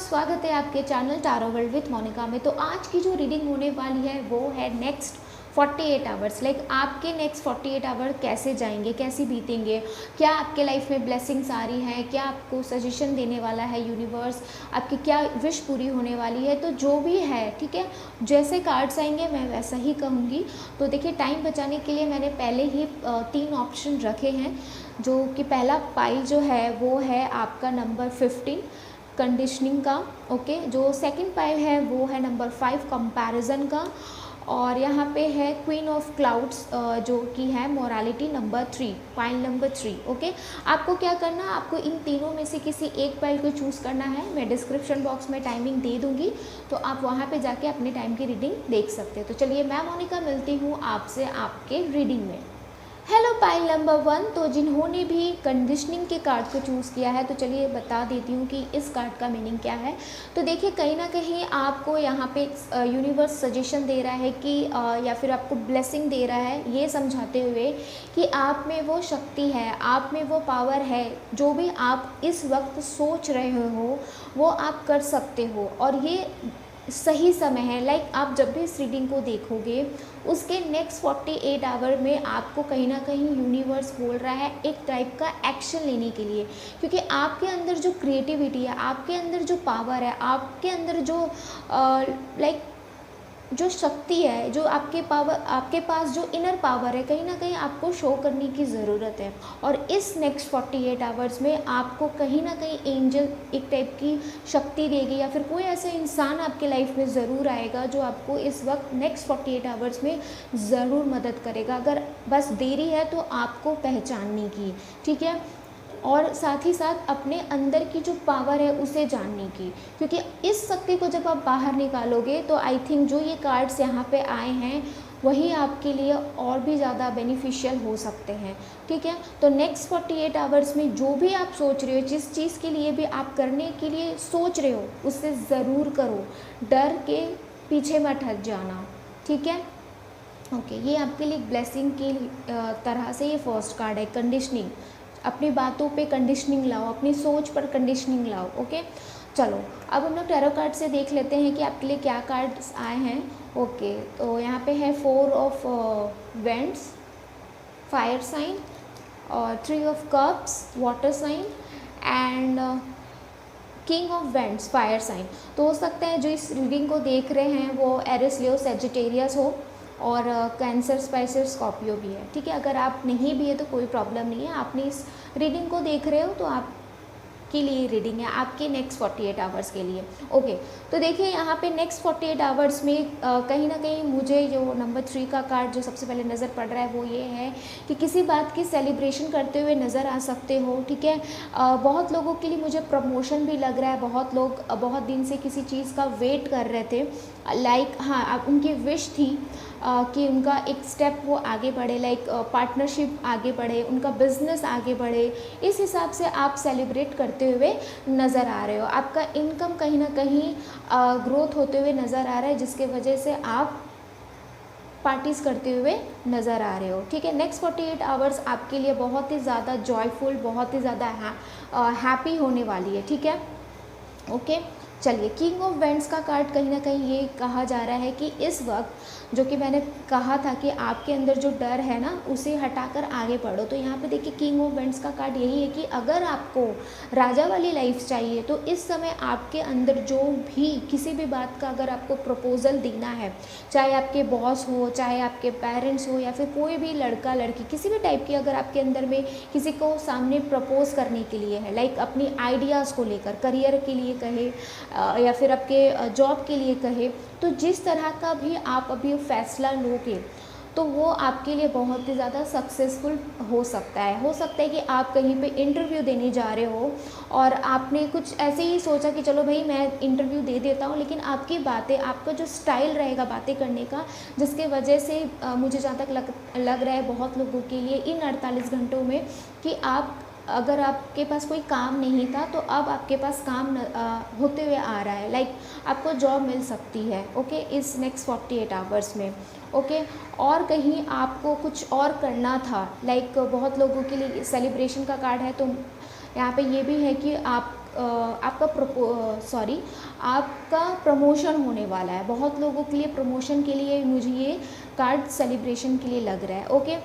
स्वागत है आपके channel tarot world with Monika में। तो आज की जो रीडिंग होने वाली है वो है नेक्स्ट 48 आवर्स। लाइक आपके नेक्स्ट 48 आवर कैसे जाएंगे, कैसे बीतेंगे, क्या आपके लाइफ में ब्लेसिंग्स आ रही हैं, क्या आपको सजेशन देने वाला है यूनिवर्स, आपकी क्या विश पूरी होने वाली है। तो जो भी है, ठीक है, जैसे कार्ड्स आएंगे मैं वैसा ही कहूँगी। तो देखिए, टाइम बचाने के लिए मैंने पहले ही 3 ऑप्शन रखे हैं। जो कि पहला पाइल जो है वो है आपका नंबर 15 कंडीशनिंग का, ओके। जो सेकंड पाइल है वो है नंबर 5 कंपैरिजन का, और यहाँ पे है क्वीन ऑफ क्लाउड्स जो कि है morality number 3, pile number 3, okay. आपको क्या करना है, आपको इन तीनों में से किसी एक पाइल को चूज़ करना है। मैं डिस्क्रिप्शन बॉक्स में टाइमिंग दे दूँगी, तो आप वहाँ पे जाके अपने टाइम की रीडिंग देख सकते हैं। तो चलिए, मैं मोनिका मिलती हूँ आपसे आपके रीडिंग में। Hello pile number 1। तो जिन्होंने भी कंडीशनिंग के कार्ड को चूज़ किया है, तो चलिए बता देती हूँ कि इस कार्ड का मीनिंग क्या है। तो देखिए, कहीं ना कहीं आपको यहाँ पे यूनिवर्स सजेशन दे रहा है कि या फिर आपको ब्लेसिंग दे रहा है, ये समझाते हुए कि आप में वो शक्ति है, आप में वो पावर है। जो भी आप इस वक्त सोच रहे हो वो आप कर सकते हो, और ये सही समय है। लाइक आप जब भी इस रीडिंग को देखोगे, उसके नेक्स्ट 48 आवर में आपको कहीं ना कहीं यूनिवर्स बोल रहा है एक टाइप का एक्शन लेने के लिए, क्योंकि आपके अंदर जो क्रिएटिविटी है, आपके अंदर जो पावर है, आपके अंदर जो लाइक जो शक्ति है, जो आपके पास जो इनर पावर है, कहीं ना कहीं आपको शो करने की ज़रूरत है। और इस नेक्स्ट 48 आवर्स में आपको कहीं ना कहीं एंजल एक टाइप की शक्ति देगी, या फिर कोई ऐसा इंसान आपके लाइफ में ज़रूर आएगा जो आपको इस वक्त नेक्स्ट 48 आवर्स में ज़रूर मदद करेगा। अगर बस देरी है तो आपको पहचानने की, ठीक है, और साथ ही साथ अपने अंदर की जो पावर है उसे जानने की, क्योंकि इस शक्ति को जब आप बाहर निकालोगे तो आई थिंक जो ये कार्ड्स यहाँ पे आए हैं वही आपके लिए और भी ज़्यादा बेनिफिशियल हो सकते हैं, ठीक है। तो नेक्स्ट 48 आवर्स में जो भी आप सोच रहे हो, जिस चीज़ के लिए भी आप करने के लिए सोच रहे हो, उससे ज़रूर करो, डर के पीछे मत हट जाना, ठीक है, ओके। ये आपके लिए ब्लेसिंग की तरह से ये फर्स्ट कार्ड है, कंडीशनिंग। अपनी बातों पे कंडीशनिंग लाओ, अपनी सोच पर कंडीशनिंग लाओ, ओके। चलो, अब हम लोग टैरो कार्ड से देख लेते हैं कि आपके लिए क्या कार्ड्स आए हैं, ओके। तो यहाँ पे है 4 ऑफ वेंड्स, फायर साइन, और 3 of cups, water sign, and king of wands, fire sign. तो हो सकता है जो इस रीडिंग को देख रहे हैं वो एरिस, लियो, सेजिटेरियस हो, और कैंसर, स्पाइसर, स्कॉर्पियो भी है, ठीक है। अगर आप नहीं भी है तो कोई प्रॉब्लम नहीं है, आपने इस रीडिंग को देख रहे हो तो आपके लिए रीडिंग है, आपके नेक्स्ट 48 आवर्स के लिए, ओके। तो देखिए, यहाँ पे नेक्स्ट 48 आवर्स में कहीं ना कहीं मुझे जो नंबर 3 का कार्ड जो सबसे पहले नज़र पड़ रहा है वो ये है कि किसी बात की सेलिब्रेशन करते हुए नज़र आ सकते हो, ठीक है। बहुत लोगों के लिए मुझे प्रमोशन भी लग रहा है। बहुत लोग बहुत दिन से किसी चीज़ का वेट कर रहे थे, लाइक हाँ, उनकी विश थी कि उनका एक स्टेप वो आगे बढ़े, लाइक पार्टनरशिप आगे बढ़े, उनका बिजनेस आगे बढ़े। इस हिसाब से आप सेलिब्रेट करते हुए नज़र आ रहे हो। आपका इनकम कहीं ना कहीं ग्रोथ होते हुए नज़र आ रहा है, जिसके वजह से आप पार्टीज़ करते हुए नज़र आ रहे हो, ठीक है। नेक्स्ट 48 आवर्स आपके लिए बहुत ही ज़्यादा जॉयफुल, बहुत ही ज़्यादा हैप्पी होने वाली है, ठीक है, ओके। चलिए, किंग ऑफ वेंड्स का कार्ड कहीं ना कहीं ये कहा जा रहा है कि इस वक्त जो कि मैंने कहा था कि आपके अंदर जो डर है ना, उसे हटाकर आगे बढ़ो। तो यहाँ पे देखिए, किंग ऑफ वेंड्स का कार्ड यही है कि अगर आपको राजा वाली लाइफ चाहिए तो इस समय आपके अंदर जो भी किसी भी बात का अगर आपको प्रपोजल देना है, चाहे आपके बॉस हो, चाहे आपके पेरेंट्स हो, या फिर कोई भी लड़का लड़की किसी भी टाइप की, अगर आपके अंदर में किसी को सामने प्रपोज करने के लिए है, लाइक अपनी आइडियाज़ को लेकर, करियर के लिए कहे या फिर आपके जॉब के लिए कहे, तो जिस तरह का भी आप अभी फैसला लोगे तो वो आपके लिए बहुत ही ज़्यादा सक्सेसफुल हो सकता है। हो सकता है कि आप कहीं पे इंटरव्यू देने जा रहे हो और आपने कुछ ऐसे ही सोचा कि चलो भाई मैं इंटरव्यू दे देता हूँ, लेकिन आपकी बातें, आपका जो स्टाइल रहेगा बातें करने का, जिसके वजह से मुझे जहाँ तक लग रहा है बहुत लोगों के लिए इन 48 घंटों में कि आप, अगर आपके पास कोई काम नहीं था तो अब आपके पास काम होते हुए आ रहा है, लाइक आपको जॉब मिल सकती है, ओके, इस नेक्स्ट 48 आवर्स में, ओके। और कहीं आपको कुछ और करना था, लाइक बहुत लोगों के लिए सेलिब्रेशन का कार्ड है, तो यहाँ पे ये भी है कि आप आपका प्रमोशन होने वाला है। बहुत लोगों के लिए प्रमोशन के लिए मुझे ये कार्ड सेलिब्रेशन के लिए लग रहा है। ओके,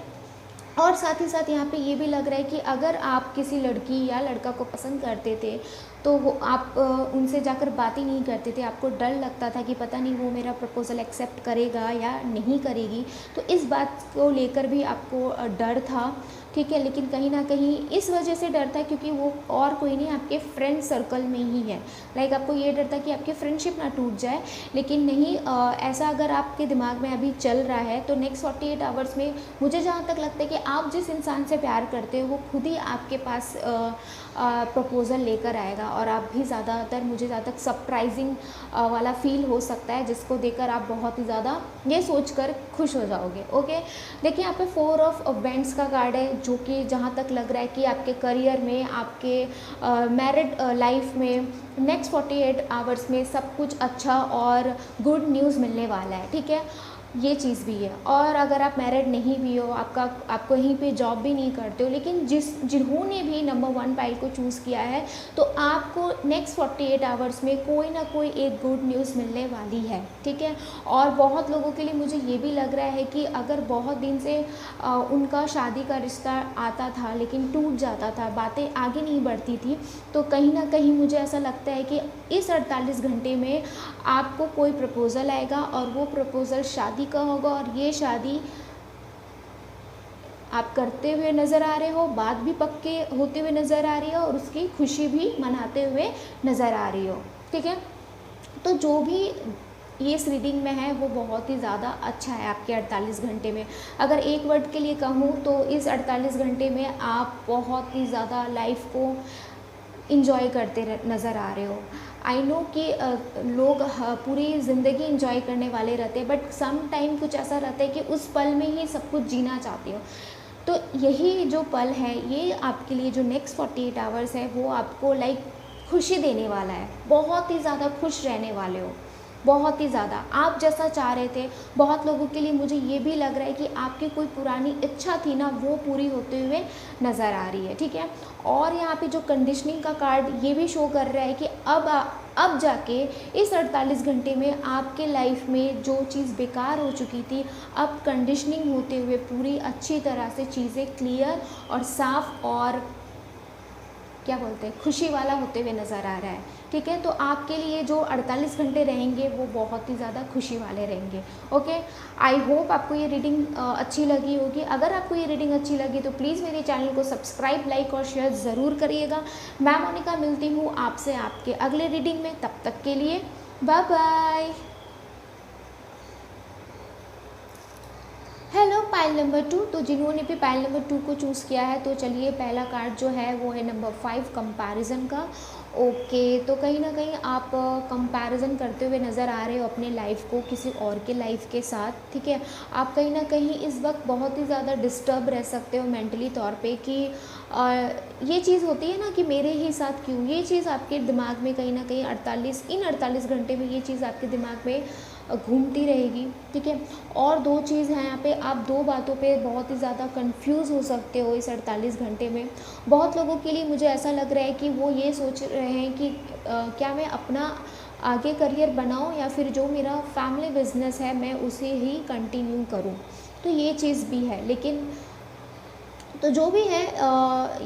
और साथ ही साथ यहाँ पे ये भी लग रहा है कि अगर आप किसी लड़की या लड़का को पसंद करते थे तो वो आप उनसे जाकर बात ही नहीं करते थे, आपको डर लगता था कि पता नहीं वो मेरा प्रपोज़ल एक्सेप्ट करेगा या नहीं करेगी, तो इस बात को लेकर भी आपको डर था, ठीक है। लेकिन कहीं ना कहीं इस वजह से डर था क्योंकि वो और कोई नहीं, आपके फ्रेंड सर्कल में ही है। लाइक आपको ये डर था कि आपकी फ्रेंडशिप ना टूट जाए, लेकिन नहीं, ऐसा अगर आपके दिमाग में अभी चल रहा है तो नेक्स्ट 48 आवर्स में मुझे जहाँ तक लगता है कि आप जिस इंसान से प्यार करते हो वो खुद ही आपके पास प्रपोज़ल लेकर आएगा, और आप भी ज़्यादातर मुझे ज़्यादा तक सरप्राइजिंग वाला फील हो सकता है, जिसको देखकर आप बहुत ही ज़्यादा ये सोचकर खुश हो जाओगे। ओके, देखिए यहाँ पे 4 ऑफ वेंट्स का कार्ड है, जो कि जहाँ तक लग रहा है कि आपके करियर में, आपके मैरिड लाइफ में नेक्स्ट 48 आवर्स में सब कुछ अच्छा और गुड न्यूज़ मिलने वाला है, ठीक है। ये चीज़ भी है। और अगर आप मैरिड नहीं भी हो, आप कहीं पे जॉब भी नहीं करते हो, लेकिन जिन्होंने भी नंबर 1 पाइल को चूज़ किया है, तो आपको नेक्स्ट 48 आवर्स में कोई ना कोई एक गुड न्यूज़ मिलने वाली है, ठीक है। और बहुत लोगों के लिए मुझे ये भी लग रहा है कि अगर बहुत दिन से उनका शादी का रिश्ता आता था लेकिन टूट जाता था, बातें आगे नहीं बढ़ती थी, तो कहीं ना कहीं मुझे ऐसा लगता है कि इस 48 घंटे में आपको कोई प्रपोज़ल आएगा, और वो प्रपोज़ल शादी का होगा, और ये शादी आप करते हुए नज़र आ रहे हो, बात भी पक्के होते हुए नज़र आ रही है, और उसकी खुशी भी मनाते हुए नज़र आ रही हो, ठीक है। तो जो भी ये इस रीडिंग में है वो बहुत ही ज़्यादा अच्छा है आपके 48 घंटे में। अगर एक वर्ड के लिए कहूँ तो इस 48 घंटे में आप बहुत ही ज़्यादा लाइफ को इंजॉय करते नज़र आ रहे हो। आई नो कि लोग पूरी ज़िंदगी इंजॉय करने वाले रहते हैं, बट सम टाइम कुछ ऐसा रहता है कि उस पल में ही सब कुछ जीना चाहते हो। तो यही जो पल है, ये आपके लिए जो नेक्स्ट 48 आवर्स है वो आपको लाइक खुशी देने वाला है, बहुत ही ज़्यादा खुश रहने वाले हो, बहुत ही ज़्यादा आप जैसा चाह रहे थे। बहुत लोगों के लिए मुझे ये भी लग रहा है कि आपकी कोई पुरानी इच्छा थी ना, वो पूरी होते हुए नज़र आ रही है, ठीक है। और यहाँ पे जो कंडीशनिंग का कार्ड ये भी शो कर रहा है कि अब जाके इस 48 घंटे में आपके लाइफ में जो चीज़ बेकार हो चुकी थी, अब कंडीशनिंग होते हुए पूरी अच्छी तरह से चीज़ें क्लियर और साफ और क्या बोलते हैं, खुशी वाला होते हुए नज़र आ रहा है, ठीक है। तो आपके लिए जो 48 घंटे रहेंगे वो बहुत ही ज़्यादा खुशी वाले रहेंगे। ओके, आई होप आपको ये रीडिंग अच्छी लगी होगी। अगर आपको ये रीडिंग अच्छी लगी तो प्लीज़ मेरे चैनल को सब्सक्राइब, लाइक और शेयर ज़रूर करिएगा। मैं मोनिका मिलती हूँ आपसे आपके अगले रीडिंग में, तब तक के लिए bye bye. Hello pile number 2, तो जिन्होंने भी पाइल नंबर 2 को चूज़ किया है, तो चलिए पहला कार्ड जो है वो है नंबर 5 कंपैरिजन का। ओके, तो कहीं ना कहीं आप कंपैरिजन करते हुए नज़र आ रहे हो अपने लाइफ को किसी और के लाइफ के साथ, ठीक है। आप कहीं ना कहीं इस वक्त बहुत ही ज़्यादा डिस्टर्ब रह सकते हो मेंटली तौर पे कि ये चीज़ होती है ना कि मेरे ही साथ क्यों, ये चीज़ आपके दिमाग में कहीं ना कहीं 48 घंटे में ये चीज़ आपके दिमाग में घूमती रहेगी, ठीक है। और 2 चीज़ हैं यहाँ पे, आप 2 बातों पे बहुत ही ज़्यादा कंफ्यूज हो सकते हो इस 48 घंटे में। बहुत लोगों के लिए मुझे ऐसा लग रहा है कि वो ये सोच रहे हैं कि क्या मैं अपना आगे करियर बनाऊं या फिर जो मेरा फैमिली बिजनेस है मैं उसे ही कंटिन्यू करूं, तो ये चीज़ भी है। लेकिन तो जो भी है,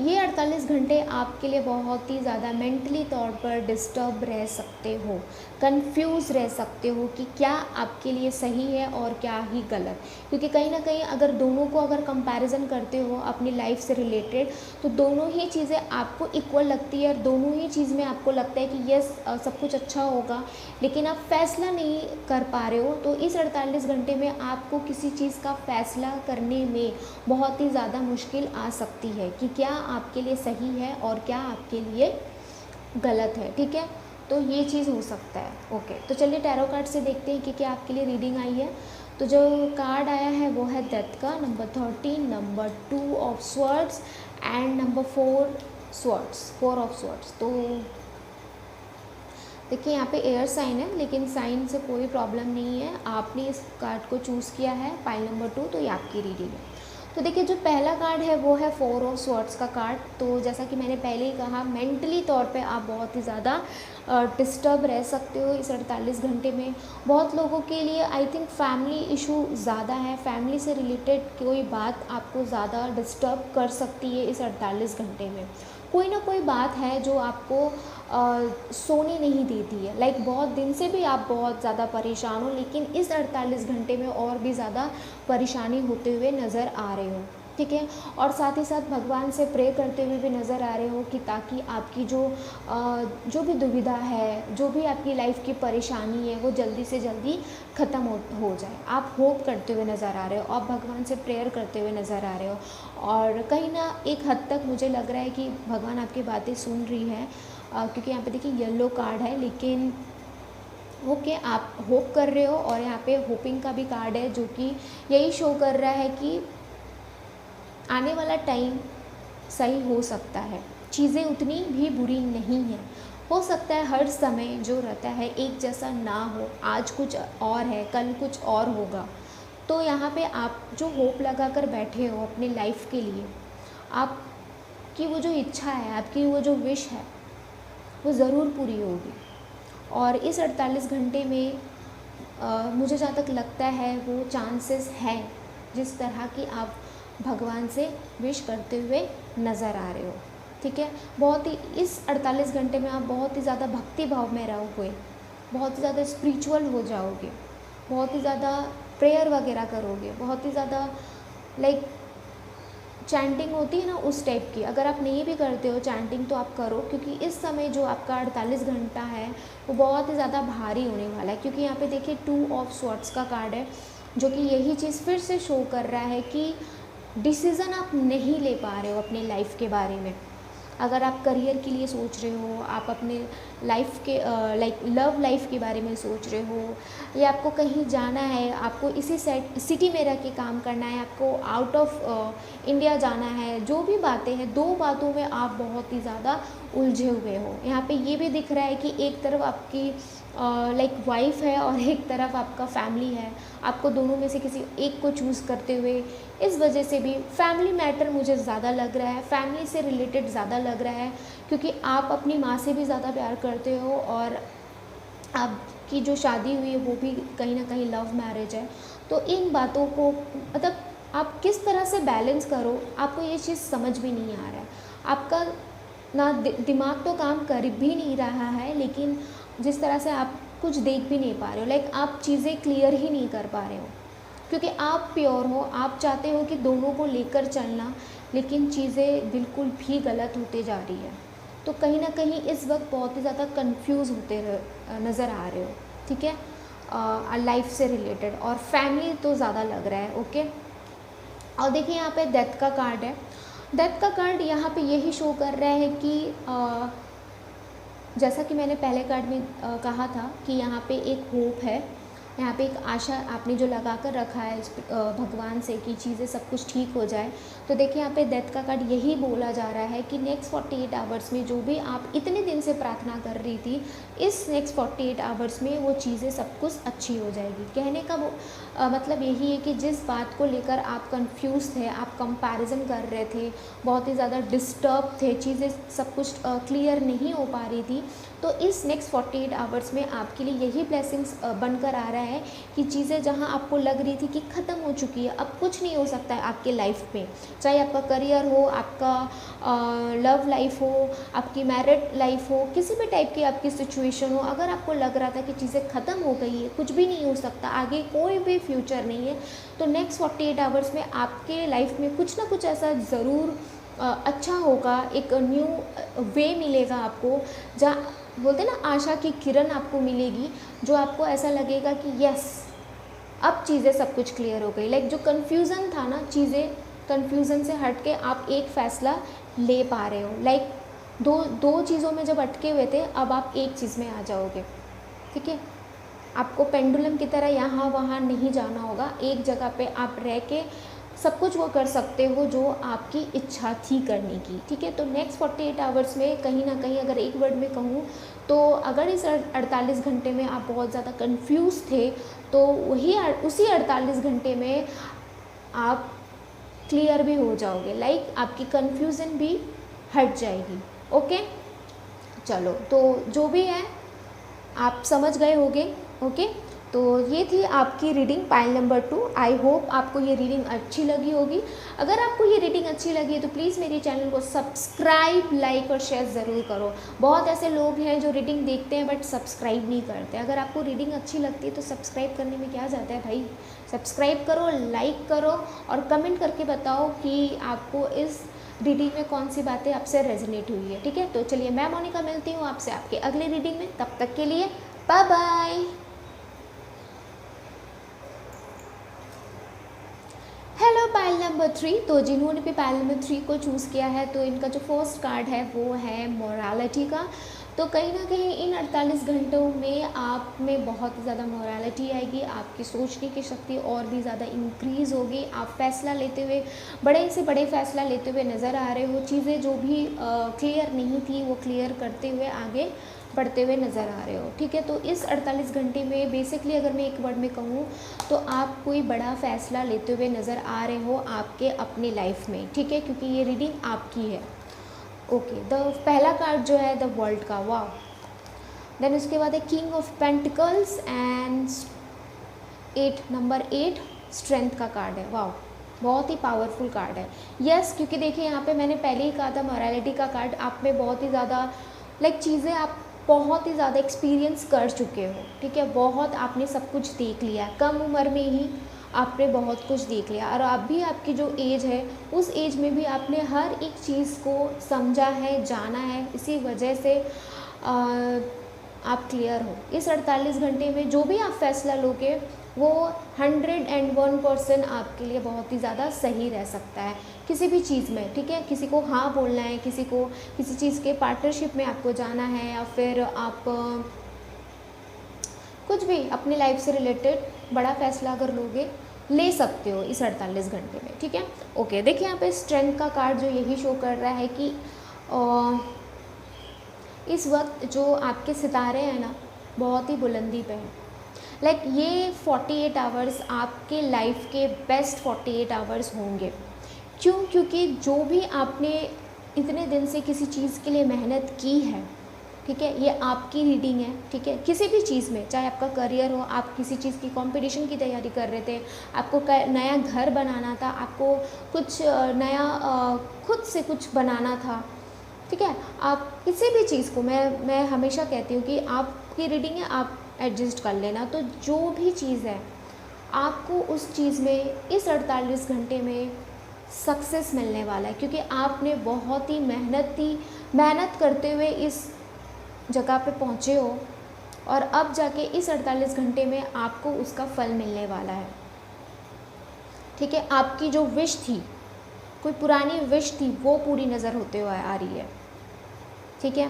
ये 48 घंटे आपके लिए बहुत ही ज़्यादा मेंटली तौर पर डिस्टर्ब रह सकते हो, कंफ्यूज रह सकते हो कि क्या आपके लिए सही है और क्या ही गलत। क्योंकि कहीं ना कहीं अगर दोनों को अगर कंपैरिजन करते हो अपनी लाइफ से रिलेटेड, तो दोनों ही चीज़ें आपको इक्वल लगती है और दोनों ही चीज़ में आपको लगता है कि यस सब कुछ अच्छा होगा, लेकिन आप फैसला नहीं कर पा रहे हो। तो इस 48 घंटे में आपको किसी चीज़ का फैसला करने में बहुत ही ज़्यादा मुश्किल आ सकती है कि क्या आपके लिए सही है और क्या आपके लिए गलत है, ठीक है। तो ये चीज़ हो सकता है। ओके, तो चलिए टैरो कार्ड से देखते हैं कि क्या आपके लिए रीडिंग आई है। तो जो कार्ड आया है वो है डेथ का, number 13, number 2 of swords and number 4 swords, 4 of swords. तो देखिए यहाँ पे एयर साइन है, लेकिन साइन से कोई प्रॉब्लम नहीं है, आपने इस कार्ड को चूज़ किया है पाइल नंबर 2, तो ये आपकी रीडिंग है। तो देखिए जो पहला कार्ड है वो है 4 ऑफ स्वॉर्ड्स का कार्ड। तो जैसा कि मैंने पहले ही कहा, मेंटली तौर पे आप बहुत ही ज़्यादा डिस्टर्ब रह सकते हो इस 48 घंटे में। बहुत लोगों के लिए आई थिंक फैमिली इशू ज़्यादा है, फैमिली से रिलेटेड कोई बात आपको ज़्यादा डिस्टर्ब कर सकती है इस 48 घंटे में। कोई ना कोई बात है जो आपको सोने नहीं देती है। लाइक बहुत दिन से भी आप बहुत ज़्यादा परेशान हो, लेकिन इस 48 घंटे में और भी ज़्यादा परेशानी होते हुए नज़र आ रहे हो, ठीक है। और साथ ही साथ भगवान से प्रे करते हुए भी नज़र आ रहे हो कि ताकि आपकी जो भी दुविधा है, जो भी आपकी लाइफ की परेशानी है, वो जल्दी से जल्दी ख़त्म हो जाए। आप होप करते हुए नज़र आ रहे हो, आप भगवान से प्रेयर करते हुए नज़र आ रहे हो। और कहीं ना एक हद तक मुझे लग रहा है कि भगवान आपकी बातें सुन रही है, क्योंकि यहाँ पे देखिए येलो कार्ड है, लेकिन ओके आप होप कर रहे हो। और यहाँ पे होपिंग का भी कार्ड है, जो कि यही शो कर रहा है कि आने वाला टाइम सही हो सकता है, चीज़ें उतनी भी बुरी नहीं हैं। हो सकता है हर समय जो रहता है एक जैसा ना हो, आज कुछ और है, कल कुछ और होगा। तो यहाँ पे आप जो होप लगा कर बैठे हो अपनी लाइफ के लिए, आपकी वो जो इच्छा है, आपकी वो जो विश है, वो ज़रूर पूरी होगी। और इस 48 घंटे में मुझे जहाँ तक लगता है वो चांसेस हैं, जिस तरह की आप भगवान से विश करते हुए नज़र आ रहे हो, ठीक है। बहुत ही इस 48 घंटे में आप बहुत ही ज़्यादा भक्ति भाव में रहोगे, बहुत ही ज़्यादा स्पिरिचुअल हो जाओगे, बहुत ही ज़्यादा प्रेयर वगैरह करोगे, बहुत ही ज़्यादा लाइक चैंटिंग होती है ना उस टाइप की। अगर आप नहीं भी करते हो चैंटिंग तो आप करो, क्योंकि इस समय जो आपका 48 घंटा है वो बहुत ही ज़्यादा भारी होने वाला है। क्योंकि यहाँ पे देखिए 2 ऑफ स्वॉर्ड्स का कार्ड है, जो कि यही चीज़ फिर से शो कर रहा है कि डिसीज़न आप नहीं ले पा रहे हो अपनी लाइफ के बारे में। अगर आप करियर के लिए सोच रहे हो, आप अपने लाइफ के लाइक लव लाइफ के बारे में सोच रहे हो, या आपको कहीं जाना है, आपको इसी सिटी में रह के काम करना है, आपको आउट ऑफ इंडिया जाना है, जो भी बातें हैं, 2 बातों में आप बहुत ही ज़्यादा उलझे हुए हो। यहाँ पे ये भी दिख रहा है कि एक तरफ आपकी लाइक वाइफ है और एक तरफ आपका फैमिली है। आपको दोनों में से किसी एक को चूज़ करते हुए इस वजह से भी फैमिली मैटर मुझे ज़्यादा लग रहा है, फैमिली से रिलेटेड ज़्यादा लग रहा है, क्योंकि आप अपनी माँ से भी ज़्यादा प्यार करते हो और आपकी जो शादी हुई है वो भी कहीं ना कहीं लव मैरिज है। तो इन बातों को मतलब आप किस तरह से बैलेंस करो, आपको ये चीज़ समझ भी नहीं आ रहा है। आपका ना दिमाग तो काम कर भी नहीं रहा है, लेकिन जिस तरह से आप कुछ देख भी नहीं पा रहे हो, लाइक आप चीज़ें क्लियर ही नहीं कर पा रहे हो, क्योंकि आप प्योर हो, आप चाहते हो कि दोनों को लेकर चलना, लेकिन चीज़ें बिल्कुल भी गलत होते जा रही है। तो कहीं ना कहीं इस वक्त बहुत ही ज़्यादा कंफ्यूज होते नज़र आ रहे हो, ठीक है, लाइफ से रिलेटेड। और फैमिली तो ज़्यादा लग रहा है, ओके। और देखिए यहाँ पे डेथ का कार्ड है। डेथ का कार्ड यहाँ पे यही शो कर रहा है कि जैसा कि मैंने पहले कार्ड में कहा था कि यहाँ पे एक होप है, यहाँ पे एक आशा आपने जो लगा कर रखा है भगवान से कि चीज़ें सब कुछ ठीक हो जाए। तो देखिए यहाँ पे डेथ का कार्ड यही बोला जा रहा है कि नेक्स्ट 48 आवर्स में जो भी आप इतने दिन से प्रार्थना कर रही थी, इस नेक्स्ट 48 आवर्स में वो चीज़ें सब कुछ अच्छी हो जाएगी। कहने का वो मतलब यही है कि जिस बात को लेकर आप कंफ्यूज थे, आप कंपैरिजन कर रहे थे, बहुत ही ज़्यादा डिस्टर्ब थे, चीज़ें सब कुछ क्लियर नहीं हो पा रही थी, तो इस नेक्स्ट 48 आवर्स में आपके लिए यही ब्लेसिंग्स बनकर आ रहा है कि चीज़ें जहां आपको लग रही थी कि ख़त्म हो चुकी है, अब कुछ नहीं हो सकता है आपके लाइफ में, चाहे आपका करियर हो, आपका लव लाइफ हो, आपकी मैरिड लाइफ हो, किसी भी टाइप की आपकी सिचुएशन हो, अगर आपको लग रहा था कि चीज़ें ख़त्म हो गई है, कुछ भी नहीं हो सकता, आगे कोई भी फ्यूचर नहीं है, तो नेक्स्ट 48 आवर्स में आपके लाइफ में कुछ ना कुछ ऐसा ज़रूर अच्छा होगा, एक न्यू वे मिलेगा आपको, जहाँ बोलते हैं ना आशा की किरण आपको मिलेगी, जो आपको ऐसा लगेगा कि यस अब चीज़ें सब कुछ क्लियर हो गई। लाइक जो कन्फ्यूज़न था ना, चीज़ें कन्फ्यूज़न से हट के आप एक फ़ैसला ले पा रहे हो। लाइक दो चीज़ों में जब अटके हुए थे, अब आप एक चीज़ में आ जाओगे, ठीक है। आपको पेंडुलम की तरह यहाँ वहाँ नहीं जाना होगा, एक जगह पे आप रह के सब कुछ वो कर सकते हो जो आपकी इच्छा थी करने की, ठीक है। तो नेक्स्ट 48 आवर्स में कहीं ना कहीं अगर एक वर्ड में कहूँ तो अगर इस 48 घंटे में आप बहुत ज़्यादा कंफ्यूज थे, तो उसी 48 घंटे में आप क्लियर भी हो जाओगे, लाइक आपकी कन्फ्यूज़न भी हट जाएगी। ओके, चलो तो जो भी है आप समझ गए होंगे। ओके, तो ये थी आपकी reading pile number 2। I hope आपको ये रीडिंग अच्छी लगी होगी। अगर आपको ये रीडिंग अच्छी लगी है तो प्लीज़ मेरे चैनल को सब्सक्राइब, लाइक और शेयर ज़रूर करो। बहुत ऐसे लोग हैं जो रीडिंग देखते हैं बट सब्सक्राइब नहीं करते। अगर आपको रीडिंग अच्छी लगती है तो सब्सक्राइब करने में क्या जाता है भाई, सब्सक्राइब करो, लाइक करो और कमेंट करके बताओ कि आपको इस रीडिंग में कौन सी बातें आपसे रेजोनेट हुई है। ठीक है, तो चलिए मैं मोनिका मिलती हूँ आपसे आपके अगले रीडिंग में। तब तक के लिए bye bye. Hello pile number 3। तो जिन्होंने भी पाइल नंबर 3 को चूज़ किया है तो इनका जो फर्स्ट कार्ड है वो है मोरालिटी का। तो कहीं ना कहीं इन 48 घंटों में आप में बहुत ज़्यादा मोरालिटी आएगी, आपकी सोचने की शक्ति और भी ज़्यादा इंक्रीज़ होगी। आप फैसला लेते हुए, बड़े से बड़े फैसला लेते हुए नज़र आ रहे हो। चीज़ें जो भी क्लियर नहीं थी वो क्लियर करते हुए आगे बढ़ते हुए नज़र आ रहे हो। ठीक है, तो इस 48 घंटे में बेसिकली अगर मैं एक वर्ड में कहूँ तो आप कोई बड़ा फैसला लेते हुए नज़र आ रहे हो आपके अपनी लाइफ में। ठीक है, क्योंकि ये रीडिंग आपकी है। ओके, द पहला कार्ड जो है द वर्ल्ड का, वाह। देन उसके बाद है king of pentacles and 8, number 8 strength का कार्ड है। वाह, बहुत ही पावरफुल कार्ड है। यस, क्योंकि देखिए यहाँ पे मैंने पहले ही कहा था मोरालिटी का कार्ड आप में बहुत ही ज़्यादा लाइक चीज़ें आप बहुत ही ज़्यादा एक्सपीरियंस कर चुके हो। ठीक है, बहुत आपने सब कुछ देख लिया, कम उम्र में ही आपने बहुत कुछ देख लिया और अभी आपकी जो एज है उस एज में भी आपने हर एक चीज़ को समझा है, जाना है। इसी वजह से आप क्लियर हो। इस 48 घंटे में जो भी आप फैसला लोगे वो 101% आपके लिए बहुत ही ज़्यादा सही रह सकता है किसी भी चीज़ में। ठीक है, किसी को हाँ बोलना है, किसी को किसी चीज़ के पार्टनरशिप में आपको जाना है, या फिर आप कुछ भी अपनी लाइफ से रिलेटेड बड़ा फैसला अगर लोगे ले सकते हो इस 48 घंटे में। ठीक है, ओके। देखिए यहाँ पे स्ट्रेंथ का कार्ड जो यही शो कर रहा है कि इस वक्त जो आपके सितारे हैं ना बहुत ही बुलंदी पे हैं। लाइक ये 48 आवर्स आपके लाइफ के बेस्ट 48 आवर्स होंगे। क्यों? क्योंकि जो भी आपने इतने दिन से किसी चीज़ के लिए मेहनत की है, ठीक है, ये आपकी रीडिंग है। ठीक है, किसी भी चीज़ में, चाहे आपका करियर हो, आप किसी चीज़ की कंपटीशन की तैयारी कर रहे थे, आपको नया घर बनाना था, आपको कुछ नया खुद से कुछ बनाना था। ठीक है, आप किसी भी चीज़ को, मैं हमेशा कहती हूँ कि आपकी रीडिंग है, आप एडजस्ट कर लेना। तो जो भी चीज़ है आपको उस चीज़ में इस 48 घंटे में सक्सेस मिलने वाला है, क्योंकि आपने बहुत ही मेहनत करते हुए इस जगह पे पहुँचे हो और अब जाके इस 48 घंटे में आपको उसका फल मिलने वाला है। ठीक है, आपकी जो विश थी, कोई पुरानी विश थी, वो पूरी नज़र होते हुए आ रही है। ठीक है,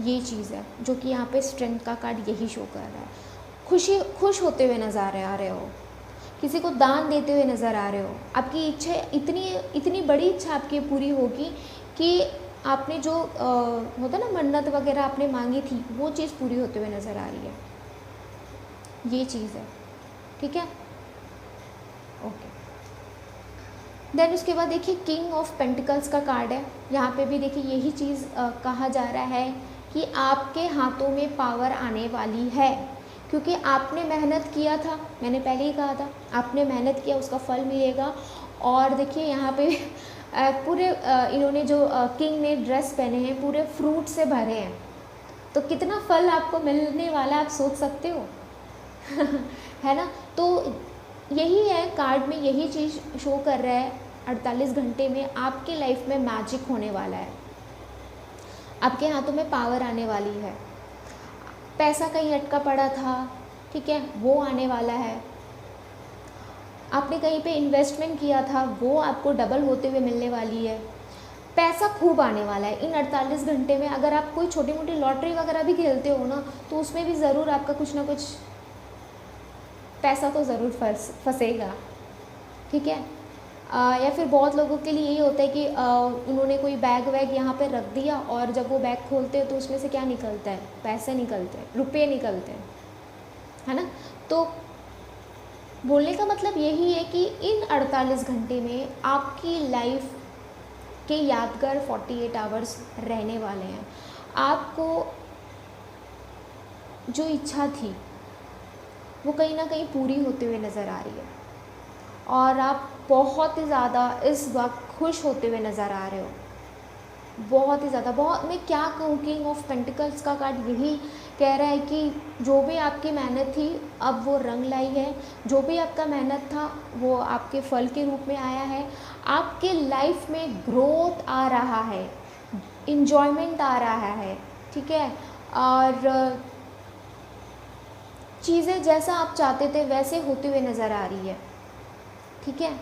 ये चीज़ है जो कि यहाँ पे स्ट्रेंथ का कार्ड यही शो कर रहा है। खुश होते हुए नज़र आ रहे हो, किसी को दान देते हुए नज़र आ रहे हो। आपकी इच्छा इतनी बड़ी इच्छा आपकी पूरी होगी कि आपने जो होता ना मन्नत वगैरह आपने मांगी थी वो चीज़ पूरी होते हुए नज़र आ रही है। ये चीज़ है। ठीक है, ओके। देन उसके बाद देखिए किंग ऑफ पेंटिकल्स का कार्ड है। यहाँ पे भी देखिए यही चीज़ कहा जा रहा है कि आपके हाथों में पावर आने वाली है, क्योंकि आपने मेहनत किया था। मैंने पहले ही कहा था आपने मेहनत किया, उसका फल मिलेगा। और देखिए यहाँ पे पूरे इन्होंने जो किंग ने ड्रेस पहने हैं पूरे फ्रूट से भरे हैं, तो कितना फल आपको मिलने वाला आप सोच सकते हो। है ना, तो यही है, कार्ड में यही चीज़ शो कर रहा है। 48 घंटे में आपके लाइफ में मैजिक होने वाला है, आपके हाथों में पावर आने वाली है। पैसा कहीं अटका पड़ा था, ठीक है, वो आने वाला है। आपने कहीं पे इन्वेस्टमेंट किया था, वो आपको डबल होते हुए मिलने वाली है। पैसा खूब आने वाला है इन 48 घंटे में। अगर आप कोई छोटी मोटी लॉटरी वगैरह भी खेलते हो ना, तो उसमें भी ज़रूर आपका कुछ ना कुछ पैसा तो ज़रूर फंसेगा। ठीक है, या फिर बहुत लोगों के लिए यही होता है कि उन्होंने कोई बैग वैग यहाँ पे रख दिया और जब वो बैग खोलते हैं तो उसमें से क्या निकलता है, पैसे निकलते हैं, रुपये निकलते हैं, है ना। तो बोलने का मतलब यही है कि इन 48 घंटे में आपकी लाइफ के यादगार 48 आवर्स रहने वाले हैं। आपको जो इच्छा थी वो कहीं ना कहीं पूरी होते हुए नज़र आ रही है और आप बहुत ही ज़्यादा इस वक्त खुश होते हुए नज़र आ रहे हो, बहुत ही ज़्यादा। बहुत, मैं क्या कहूँ, किंग ऑफ पेंटिकल्स का कार्ड यही कह रहा है कि जो भी आपकी मेहनत थी अब वो रंग लाई है, जो भी आपका मेहनत था वो आपके फल के रूप में आया है, आपके लाइफ में ग्रोथ आ रहा है, इन्जॉयमेंट आ रहा है, ठीक है। और चीज़ें जैसा आप चाहते थे वैसे होते हुए नज़र आ रही है, ठीक है।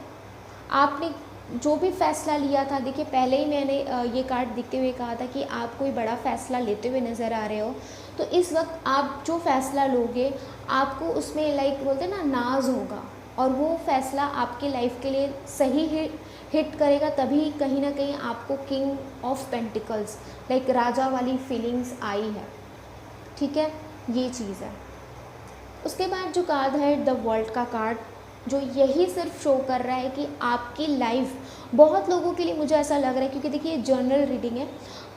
आपने जो भी फ़ैसला लिया था, देखिए पहले ही मैंने ये कार्ड दिखते हुए कहा था कि आप कोई बड़ा फ़ैसला लेते हुए नज़र आ रहे हो, तो इस वक्त आप जो फ़ैसला लोगे आपको उसमें लाइक बोलते हैं ना नाज होगा, और वो फ़ैसला आपके लाइफ के लिए सही हिट करेगा, तभी कहीं ना कहीं आपको किंग ऑफ पेंटिकल्स लाइक राजा वाली फीलिंग्स आई है, ठीक है। ये चीज़ है। उसके बाद जो कार्ड है द वर्ल्ड का कार्ड, जो यही सिर्फ शो कर रहा है कि आपकी लाइफ, बहुत लोगों के लिए मुझे ऐसा लग रहा है, क्योंकि देखिए जर्नल रीडिंग है,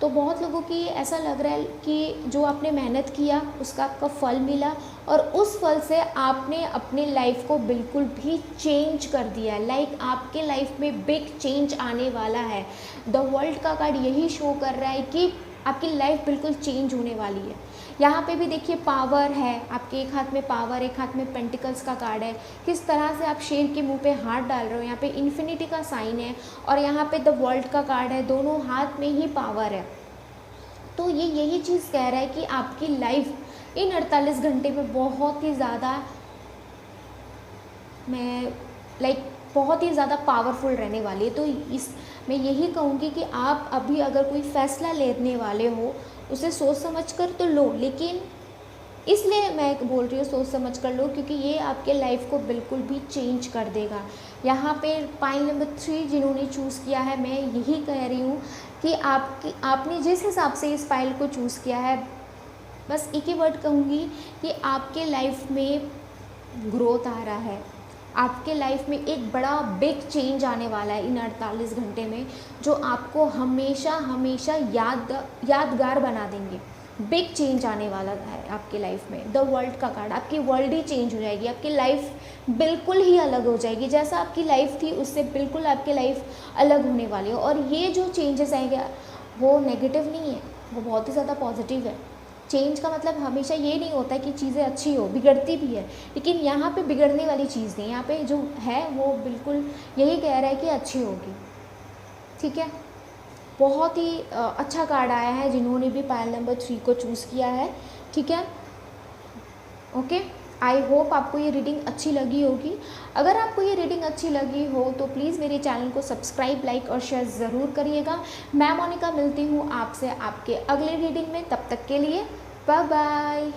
तो बहुत लोगों की ऐसा लग रहा है कि जो आपने मेहनत किया उसका आपका फल मिला, और उस फल से आपने अपनी लाइफ को बिल्कुल भी चेंज कर दिया, लाइक आपके लाइफ में बिग चेंज आने वाला है। द वर्ल्ड का कार्ड यही शो कर रहा है कि आपकी लाइफ बिल्कुल चेंज होने वाली है। यहाँ पे भी देखिए पावर है, आपके एक हाथ में पावर, एक हाथ में पेंटिकल्स का कार्ड है, किस तरह से आप शेर के मुंह पे हाथ डाल रहे हो, यहाँ पे इन्फिनिटी का साइन है और यहाँ पे द वर्ल्ड का कार्ड है, दोनों हाथ में ही पावर है। तो ये यही चीज़ कह रहा है कि आपकी लाइफ इन 48 घंटे में बहुत ही ज़्यादा, मैं लाइक बहुत ही ज़्यादा पावरफुल रहने वाली है। तो इस मैं यही कहूँगी कि आप अभी अगर कोई फ़ैसला लेने वाले हो उसे सोच समझ कर तो लो, लेकिन इसलिए मैं बोल रही हूँ सोच समझ कर लो क्योंकि ये आपके लाइफ को बिल्कुल भी चेंज कर देगा। यहाँ पे पाइल नंबर 3 जिन्होंने चूज़ किया है, मैं यही कह रही हूँ कि आपने जिस हिसाब से इस पाइल को चूज़ किया है, बस एक ही वर्ड कहूँगी कि आपके लाइफ में ग्रोथ आ रहा है, आपके लाइफ में एक बड़ा बिग चेंज आने वाला है इन 48 घंटे में, जो आपको हमेशा हमेशा यादगार बना देंगे। बिग चेंज आने वाला है आपके लाइफ में। द वर्ल्ड का कार्ड, आपकी वर्ल्ड ही चेंज हो जाएगी, आपकी लाइफ बिल्कुल ही अलग हो जाएगी, जैसा आपकी लाइफ थी उससे बिल्कुल आपकी लाइफ अलग होने वाली है। और ये जो चेंजेस आएंगे वो नेगेटिव नहीं है, वो बहुत ही ज़्यादा पॉजिटिव है। चेंज का मतलब हमेशा ये नहीं होता है कि चीज़ें अच्छी हो, बिगड़ती भी है, लेकिन यहाँ पे बिगड़ने वाली चीज़ नहीं, यहाँ पे जो है वो बिल्कुल यही कह रहा है कि अच्छी होगी, ठीक है। बहुत ही अच्छा कार्ड आया है जिन्होंने भी पाइल नंबर 3 को चूज़ किया है, ठीक है। ओके, आई होप आपको ये रीडिंग अच्छी लगी होगी। अगर आपको ये रीडिंग अच्छी लगी हो तो प्लीज़ मेरे चैनल को सब्सक्राइब, लाइक और शेयर ज़रूर करिएगा। मैं मोनिका मिलती हूँ आपसे आपके अगले रीडिंग में, तब तक के लिए बाय बाय।